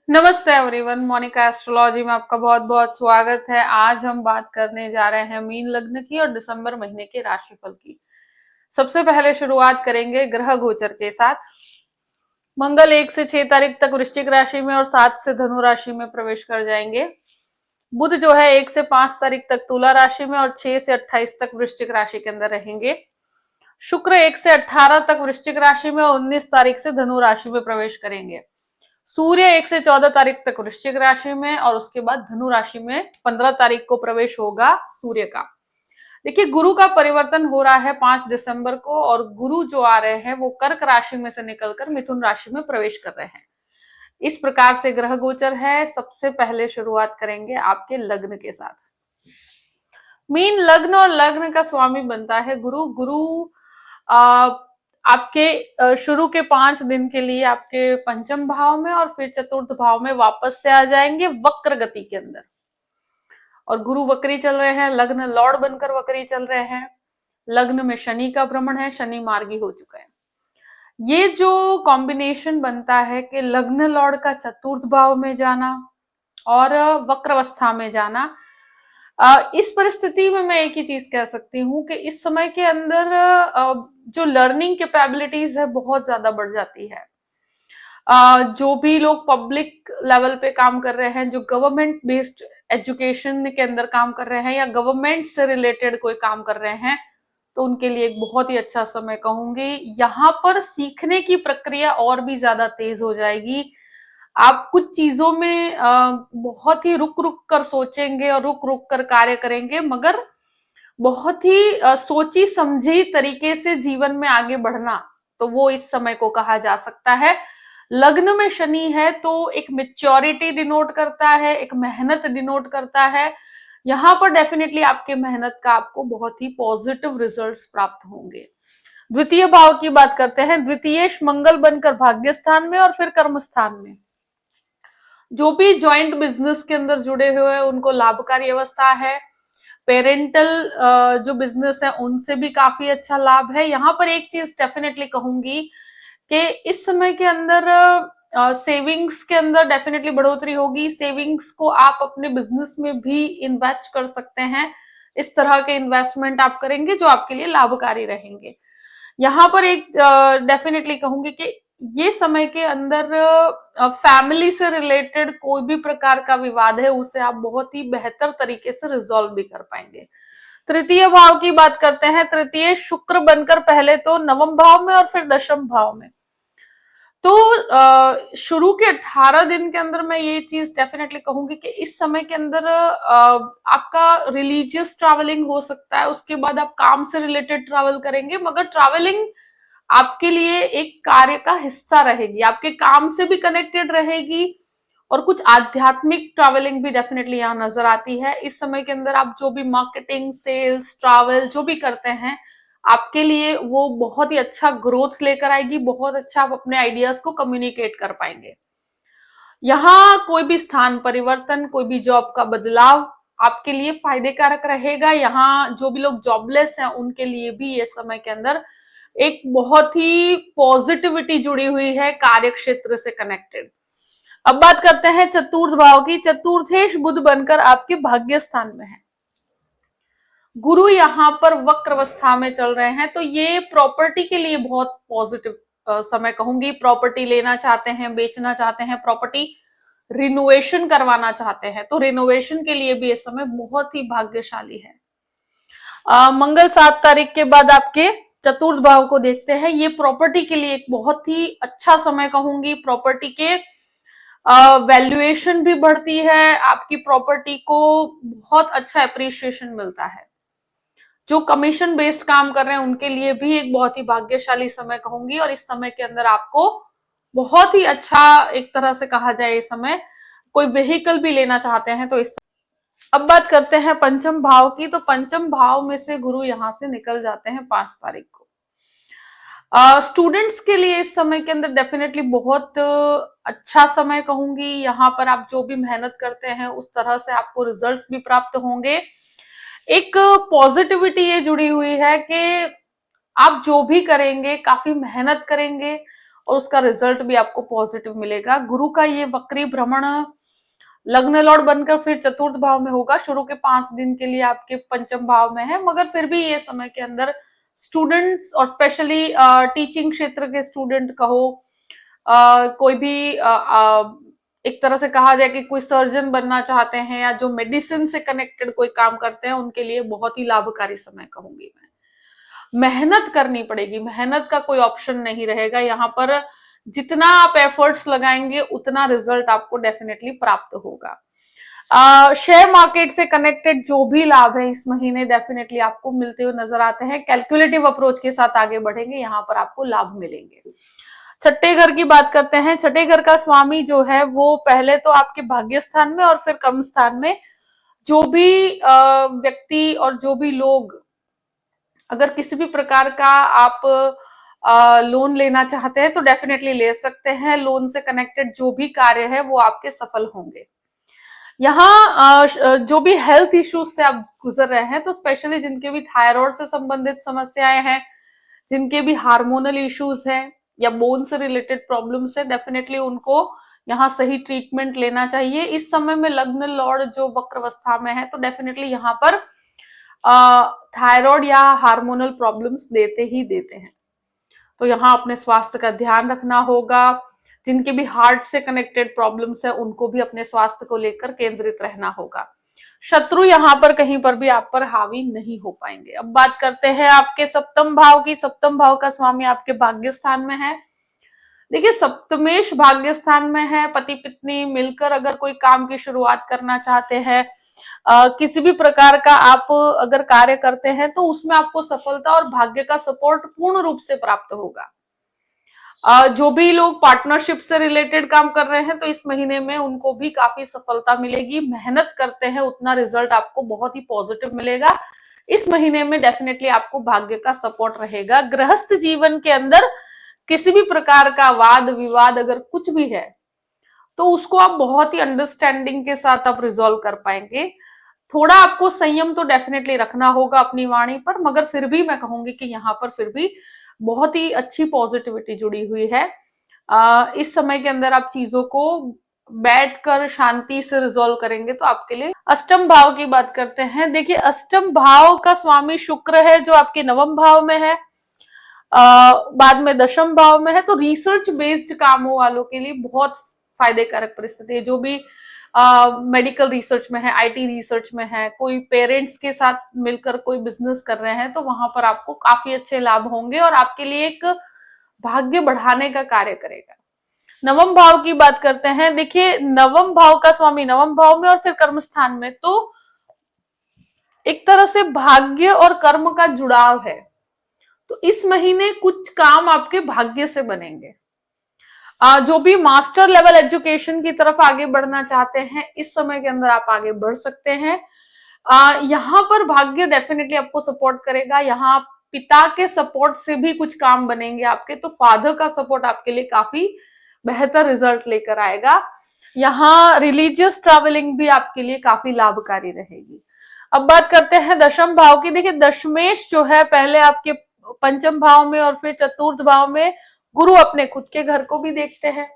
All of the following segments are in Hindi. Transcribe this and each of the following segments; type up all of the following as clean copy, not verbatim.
नमस्ते एवरीवन, मोनिका एस्ट्रोलॉजी में आपका बहुत बहुत स्वागत है। आज हम बात करने जा रहे हैं मीन लग्न की और दिसंबर महीने के राशिफल की। सबसे पहले शुरुआत करेंगे ग्रह गोचर के साथ। मंगल 1 से 6 तारीख तक वृश्चिक राशि में और 7 से धनु राशि में प्रवेश कर जाएंगे। बुध जो है 1 से 5 तारीख तक तुला राशि में और 6 से 28 तक वृश्चिक राशि के अंदर रहेंगे। शुक्र 1 से 18 तक वृश्चिक राशि में और 19 तारीख से धनु राशि में प्रवेश करेंगे। सूर्य 1 से 14 तारीख तक वृश्चिक राशि में और उसके बाद धनु राशि में 15 तारीख को प्रवेश होगा सूर्य का। देखिए, गुरु का परिवर्तन हो रहा है 5 दिसंबर को और गुरु जो आ रहे हैं वो कर्क राशि में से निकलकर मिथुन राशि में प्रवेश कर रहे हैं। इस प्रकार से ग्रह गोचर है। सबसे पहले शुरुआत करेंगे आपके लग्न के साथ। मीन लग्न और लग्न का स्वामी बनता है गुरु। गुरु आ, आपके शुरू के 5 दिन के लिए आपके पंचम भाव में और फिर चतुर्थ भाव में वापस से आ जाएंगे वक्र गति के अंदर। और गुरु वक्री चल रहे हैं, लग्न लॉर्ड बनकर वक्री चल रहे हैं। लग्न में शनि का भ्रमण है, शनि मार्गी हो चुका है। ये जो कॉम्बिनेशन बनता है कि लग्न लॉर्ड का चतुर्थ भाव में जाना और वक्रावस्था में जाना, इस परिस्थिति में मैं एक ही चीज कह सकती हूँ कि इस समय के अंदर जो लर्निंग कैपेबिलिटीज है बहुत ज्यादा बढ़ जाती है। जो भी लोग पब्लिक लेवल पे काम कर रहे हैं, जो गवर्नमेंट बेस्ड एजुकेशन के अंदर काम कर रहे हैं या गवर्नमेंट से रिलेटेड कोई काम कर रहे हैं, तो उनके लिए एक बहुत ही अच्छा समय कहूंगी। यहाँ पर सीखने की प्रक्रिया और भी ज्यादा तेज हो जाएगी। आप कुछ चीजों में बहुत ही रुक रुक कर सोचेंगे और रुक रुक कर कार्य करेंगे, मगर बहुत ही सोची समझी तरीके से जीवन में आगे बढ़ना, तो वो इस समय को कहा जा सकता है। लग्न में शनि है तो एक मेच्योरिटी डिनोट करता है, एक मेहनत डिनोट करता है। यहाँ पर डेफिनेटली आपके मेहनत का आपको बहुत ही पॉजिटिव रिजल्ट्स प्राप्त होंगे। द्वितीय भाव की बात करते हैं। द्वितीयेश मंगल बनकर भाग्य स्थान में और फिर कर्म स्थान में। जो भी ज्वाइंट बिजनेस के अंदर जुड़े हुए हैं उनको लाभकारी अवस्था है। पेरेंटल जो बिजनेस है उनसे भी काफी अच्छा लाभ है। यहाँ पर एक चीज डेफिनेटली कहूंगी कि इस समय के अंदर सेविंग्स के अंदर डेफिनेटली बढ़ोतरी होगी। सेविंग्स को आप अपने बिजनेस में भी इन्वेस्ट कर सकते हैं। इस तरह के इन्वेस्टमेंट आप करेंगे जो आपके लिए लाभकारी रहेंगे। यहाँ पर एक डेफिनेटली कहूंगी कि ये समय के अंदर फैमिली से रिलेटेड कोई भी प्रकार का विवाद है उसे आप बहुत ही बेहतर तरीके से रिजॉल्व भी कर पाएंगे। तृतीय भाव की बात करते हैं। तृतीय शुक्र बनकर पहले तो नवम भाव में और फिर दशम भाव में। तो शुरू के 18 दिन के अंदर मैं ये चीज डेफिनेटली कहूंगी कि इस समय के अंदर आपका रिलीजियस ट्रैवलिंग हो सकता है। उसके बाद आप काम से रिलेटेड ट्रैवल करेंगे, मगर ट्रैवलिंग आपके लिए एक कार्य का हिस्सा रहेगी, आपके काम से भी कनेक्टेड रहेगी। और कुछ आध्यात्मिक ट्रैवलिंग भी डेफिनेटली यहाँ नजर आती है। इस समय के अंदर आप जो भी मार्केटिंग, सेल्स, ट्रैवल जो भी करते हैं, आपके लिए वो बहुत ही अच्छा ग्रोथ लेकर आएगी। बहुत अच्छा आप अपने आइडियाज को कम्युनिकेट कर पाएंगे। यहाँ कोई भी स्थान परिवर्तन, कोई भी जॉब का बदलाव आपके लिए फायदे कारक रहेगा। यहाँ जो भी लोग जॉबलेस हैं उनके लिए भी ये समय के अंदर एक बहुत ही पॉजिटिविटी जुड़ी हुई है कार्य क्षेत्र से कनेक्टेड। अब बात करते हैं चतुर्थ भाव की। चतुर्थेश बुध बनकर आपके भाग्य स्थान में है। गुरु यहाँ पर वक्र अवस्था में चल रहे हैं, तो ये प्रॉपर्टी के लिए बहुत पॉजिटिव समय कहूंगी। प्रॉपर्टी लेना चाहते हैं, बेचना चाहते हैं, प्रॉपर्टी रिनोवेशन करवाना चाहते हैं, तो रिनोवेशन के लिए भी ये समय बहुत ही भाग्यशाली है। मंगल 7 तारीख के बाद आपके चतुर्थ भाव को देखते हैं। ये प्रॉपर्टी के लिए एक बहुत ही अच्छा समय कहूंगी। प्रॉपर्टी के वैल्यूएशन भी बढ़ती है, आपकी प्रॉपर्टी को बहुत अच्छा एप्रिसिएशन मिलता है। जो कमीशन बेस्ड काम कर रहे हैं उनके लिए भी एक बहुत ही भाग्यशाली समय कहूंगी। और इस समय के अंदर आपको बहुत ही अच्छा, एक तरह से कहा जाए, इस समय कोई व्हीकल भी लेना चाहते हैं तो इस। अब बात करते हैं पंचम भाव की। तो पंचम भाव में से गुरु यहां से निकल जाते हैं 5 तारीख को। स्टूडेंट्स के लिए इस समय के अंदर डेफिनेटली बहुत अच्छा समय कहूंगी। यहाँ पर आप जो भी मेहनत करते हैं उस तरह से आपको रिजल्ट्स भी प्राप्त होंगे। एक पॉजिटिविटी ये जुड़ी हुई है कि आप जो भी करेंगे काफी मेहनत करेंगे और उसका रिजल्ट भी आपको पॉजिटिव मिलेगा। गुरु का ये वक्री भ्रमण लग्न लॉर्ड बनकर फिर चतुर्थ भाव में होगा। शुरू के 5 दिन के लिए आपके पंचम भाव में है, मगर फिर भी ये समय के अंदर स्टूडेंट्स और स्पेशली टीचिंग क्षेत्र के स्टूडेंट कहो, कोई भी एक तरह से कहा जाए कि कोई सर्जन बनना चाहते हैं या जो मेडिसिन से कनेक्टेड कोई काम करते हैं, उनके लिए बहुत ही लाभकारी समय कहूंगी मैं। मेहनत करनी पड़ेगी, मेहनत का कोई ऑप्शन नहीं रहेगा यहाँ पर। जितना आप एफर्ट्स लगाएंगे उतना रिजल्ट आपको डेफिनेटली प्राप्त होगा। शेयर मार्केट से कनेक्टेड जो भी लाभ है इस महीने डेफिनेटली आपको मिलते हुए नजर आते हैं। कैलकुलेटिव अप्रोच के साथ आगे बढ़ेंगे, यहाँ पर आपको लाभ मिलेंगे। छठे घर की बात करते हैं। छठे घर का स्वामी जो है वो पहले तो आपके भाग्य स्थान में और फिर कर्म स्थान में। जो भी व्यक्ति और जो भी लोग अगर किसी भी प्रकार का आप लोन लेना चाहते हैं तो डेफिनेटली ले सकते हैं। लोन से कनेक्टेड जो भी कार्य है वो आपके सफल होंगे। यहाँ जो भी हेल्थ इश्यूज से आप गुजर रहे हैं, तो स्पेशली जिनके भी थायराइड से संबंधित समस्याएं हैं, जिनके भी हार्मोनल इश्यूज हैं या बोन से रिलेटेड प्रॉब्लम्स है, डेफिनेटली उनको यहाँ सही ट्रीटमेंट लेना चाहिए। इस समय में लग्न लॉर्ड जो वक्रावस्था में है, तो डेफिनेटली यहाँ पर थायराइड या हार्मोनल प्रॉब्लम्स देते ही देते हैं। तो यहाँ अपने स्वास्थ्य का ध्यान रखना होगा। जिनके भी हार्ट से कनेक्टेड प्रॉब्लम्स है, उनको भी अपने स्वास्थ्य को लेकर केंद्रित रहना होगा। शत्रु यहाँ पर कहीं पर भी आप पर हावी नहीं हो पाएंगे। अब बात करते हैं आपके सप्तम भाव की। सप्तम भाव का स्वामी आपके भाग्य स्थान में है। देखिए, सप्तमेश भाग्य स्थान में है। पति पत्नी मिलकर अगर कोई काम की शुरुआत करना चाहते हैं, किसी भी प्रकार का आप अगर कार्य करते हैं, तो उसमें आपको सफलता और भाग्य का सपोर्ट पूर्ण रूप से प्राप्त होगा। जो भी लोग पार्टनरशिप से रिलेटेड काम कर रहे हैं, तो इस महीने में उनको भी काफी सफलता मिलेगी। मेहनत करते हैं उतना रिजल्ट आपको बहुत ही पॉजिटिव मिलेगा। इस महीने में डेफिनेटली आपको भाग्य का सपोर्ट रहेगा। गृहस्थ जीवन के अंदर किसी भी प्रकार का वाद विवाद अगर कुछ भी है, तो उसको आप बहुत ही अंडरस्टैंडिंग के साथ आप रिजोल्व कर पाएंगे। थोड़ा आपको संयम तो डेफिनेटली रखना होगा अपनी वाणी पर, मगर फिर भी मैं कहूंगी कि यहाँ पर फिर भी बहुत ही अच्छी पॉजिटिविटी जुड़ी हुई है। इस समय के अंदर आप चीजों को बैठकर शांति से रिजोल्व करेंगे तो आपके लिए। अष्टम भाव की बात करते हैं। देखिए, अष्टम भाव का स्वामी शुक्र है जो आपके नवम भाव में है, बाद में दशम भाव में है। तो रिसर्च बेस्ड कामों वालों के लिए बहुत फायदेकारक परिस्थिति है। जो भी मेडिकल रिसर्च में है, आईटी रिसर्च में है, कोई पेरेंट्स के साथ मिलकर कोई बिजनेस कर रहे हैं, तो वहां पर आपको काफी अच्छे लाभ होंगे और आपके लिए एक भाग्य बढ़ाने का कार्य करेगा। नवम भाव की बात करते हैं। देखिए, नवम भाव का स्वामी नवम भाव में और फिर कर्म स्थान में, तो एक तरह से भाग्य और कर्म का जुड़ाव है। तो इस महीने कुछ काम आपके भाग्य से बनेंगे। जो भी मास्टर लेवल एजुकेशन की तरफ आगे बढ़ना चाहते हैं, इस समय के अंदर आप आगे बढ़ सकते हैं। यहाँ पर भाग्य डेफिनेटली आपको सपोर्ट करेगा। यहाँ पिता के सपोर्ट से भी कुछ काम बनेंगे आपके, तो फादर का सपोर्ट आपके लिए काफी बेहतर रिजल्ट लेकर आएगा। यहाँ रिलीजियस ट्रैवलिंग भी आपके लिए काफी लाभकारी रहेगी। अब बात करते हैं दशम भाव की। देखिए, दशमेश जो है पहले आपके पंचम भाव में और फिर चतुर्थ भाव में। गुरु अपने खुद के घर को भी देखते हैं।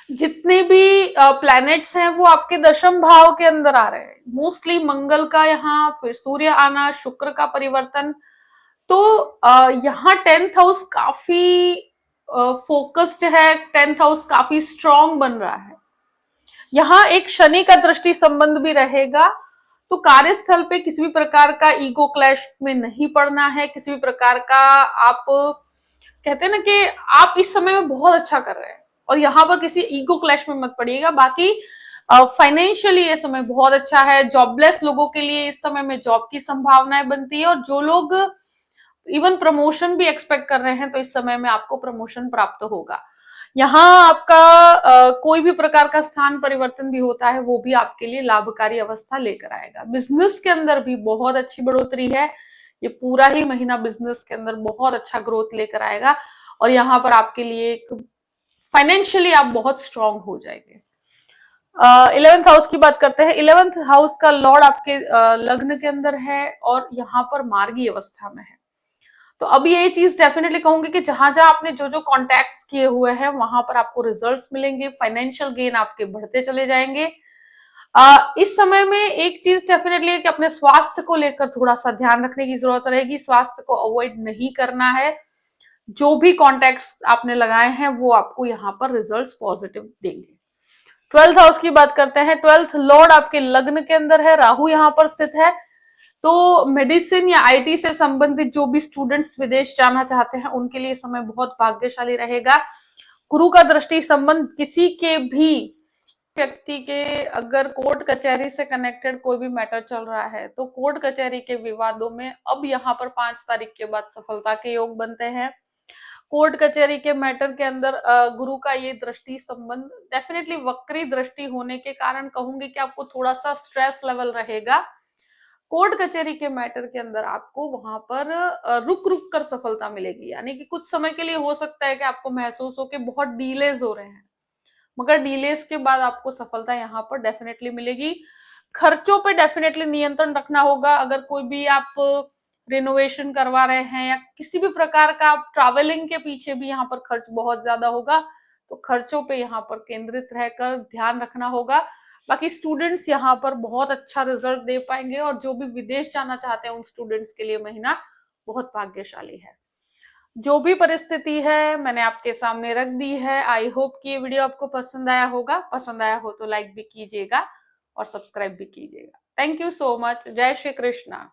जितने भी प्लैनेट्स हैं वो आपके दशम भाव के अंदर आ रहे हैं। मोस्टली मंगल का यहाँ, फिर सूर्य आना, शुक्र का परिवर्तन। तो यहाँ 10th हाउस काफी फोकस्ड है, 10th हाउस काफी स्ट्रॉन्ग बन रहा है। यहाँ एक शनि का दृष्टि संबंध भी रहेगा। तो कार्यस्थल पे किसी भी प्रकार का ईगो क्लैश में नहीं पड़ना है। किसी भी प्रकार का आप कहते हैं ना कि आप इस समय में बहुत अच्छा कर रहे हैं और यहाँ पर किसी ईगो क्लैश में मत पड़िएगा। बाकी फाइनेंशियली ये समय बहुत अच्छा है। जॉबलेस लोगों के लिए इस समय में जॉब की संभावनाएं बनती है और जो लोग इवन प्रमोशन भी एक्सपेक्ट कर रहे हैं, तो इस समय में आपको प्रमोशन प्राप्त होगा। यहाँ आपका कोई भी प्रकार का स्थान परिवर्तन भी होता है, वो भी आपके लिए लाभकारी अवस्था लेकर आएगा। बिजनेस के अंदर भी बहुत अच्छी बढ़ोतरी है। ये पूरा ही महीना बिजनेस के अंदर बहुत अच्छा ग्रोथ लेकर आएगा और यहाँ पर आपके लिए एक फाइनेंशियली आप बहुत स्ट्रांग हो जाएंगे। 11th हाउस की बात करते हैं। 11th हाउस का लॉर्ड आपके लग्न के अंदर है और यहाँ पर मार्गी अवस्था में है। तो अब ये चीज डेफिनेटली कहूंगी कि जहां जहां आपने जो जो कॉन्टैक्ट्स किए हुए हैं वहां पर आपको रिजल्ट्स मिलेंगे, फाइनेंशियल गेन आपके बढ़ते चले जाएंगे। इस समय में एक चीज डेफिनेटली है कि अपने स्वास्थ्य को लेकर थोड़ा सा ध्यान रखने की जरूरत रहेगी, स्वास्थ्य को अवॉइड नहीं करना है। जो भी कॉन्टैक्ट्स आपने लगाए हैं वो आपको यहाँ पर रिजल्ट्स पॉजिटिव देंगे। 12th हाउस की बात करते हैं। 12th लॉर्ड आपके लग्न के अंदर है, राहु यहाँ पर स्थित है। तो मेडिसिन या आईटी से संबंधित जो भी स्टूडेंट्स विदेश जाना चाहते हैं उनके लिए समय बहुत भाग्यशाली रहेगा। गुरु का दृष्टि संबंध किसी के भी व्यक्ति के अगर कोर्ट कचहरी से कनेक्टेड कोई भी मैटर चल रहा है तो कोर्ट कचहरी के विवादों में अब यहाँ पर 5 तारीख के बाद सफलता के योग बनते हैं। कोर्ट कचहरी के मैटर के अंदर गुरु का ये दृष्टि संबंध डेफिनेटली वक्री दृष्टि होने के कारण कहूंगी कि आपको थोड़ा सा स्ट्रेस लेवल रहेगा। कोर्ट कचहरी के मैटर के अंदर आपको वहां पर रुक रुक कर सफलता मिलेगी, यानी कि कुछ समय के लिए हो सकता है कि आपको महसूस हो कि बहुत डीलेज हो रहे हैं, मगर डीलेज के बाद आपको सफलता यहाँ पर डेफिनेटली मिलेगी। खर्चों पे डेफिनेटली नियंत्रण रखना होगा। अगर कोई भी आप रिनोवेशन करवा रहे हैं या किसी भी प्रकार का आप ट्रैवलिंग के पीछे भी यहाँ पर खर्च बहुत ज्यादा होगा, तो खर्चों पे यहाँ पर केंद्रित रहकर ध्यान रखना होगा। बाकी स्टूडेंट्स यहाँ पर बहुत अच्छा रिजल्ट दे पाएंगे और जो भी विदेश जाना चाहते हैं उन स्टूडेंट्स के लिए महीना बहुत भाग्यशाली है। जो भी परिस्थिति है मैंने आपके सामने रख दी है। आई होप कि ये वीडियो आपको पसंद आया होगा। पसंद आया हो तो लाइक भी कीजिएगा और सब्सक्राइब भी कीजिएगा। Thank you so much. जय श्री कृष्णा।